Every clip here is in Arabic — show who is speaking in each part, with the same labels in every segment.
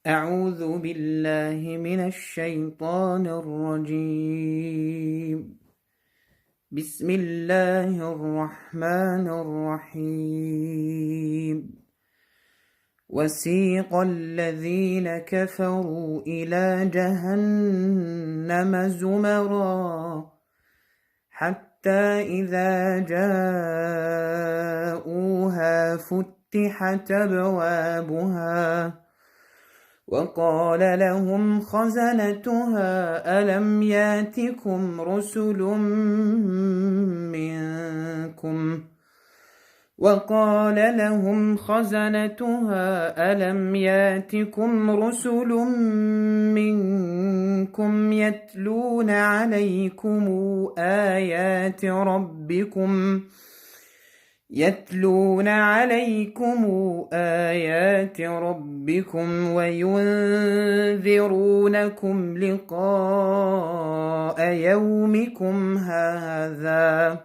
Speaker 1: أعوذ بالله من الشيطان الرجيم. بسم الله الرحمن الرحيم. وسيق الذين كفروا إلى جهنم زمرا حتى إذا جاءوها فتحت أبوابها وقال لهم خزنتها ألم ياتكم رسل منكم يتلون عليكم آيات ربكم وينذرونكم لقاء يومكم هذا.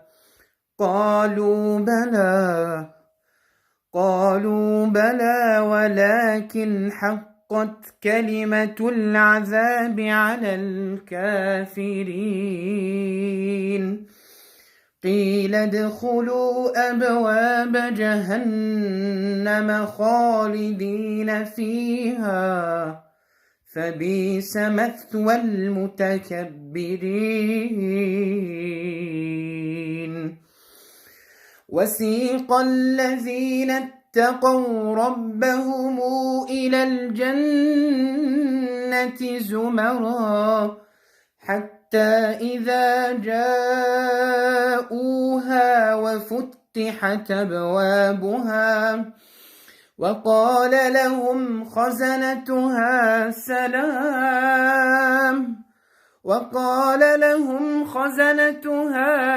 Speaker 1: قالوا بلى ولكن حقت كلمة العذاب على الكافرين. قيل ادخلوا أبواب جهنم خالدين فيها فبئس مثوى المتكبرين. وسيق الذين اتقوا ربهم إلى الجنة زمرا حتى إذا جاءوها وفتحت أبوابها وقال لهم خزنتها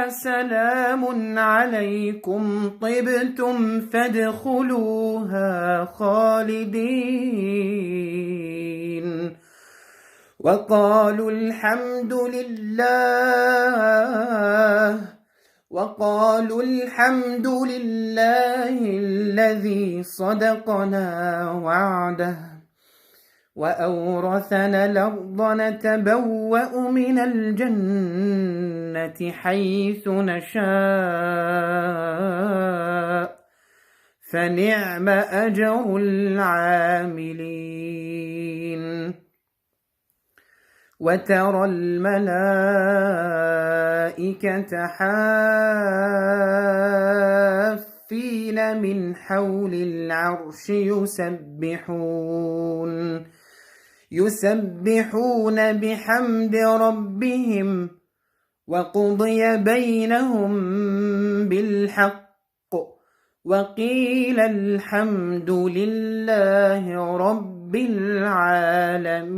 Speaker 1: سلام عليكم طبتم فادخلوها خالدين. وقالوا الحمد لله الذي صدقنا وعده وأورثنا الأرض نتبوأ من الجنة حيث نشاء فنعم أجر العاملين. وترى الملائكة حافين من حول العرش يسبحون بحمد ربهم وقضي بينهم بالحق وقيل الحمد لله رب العالمين.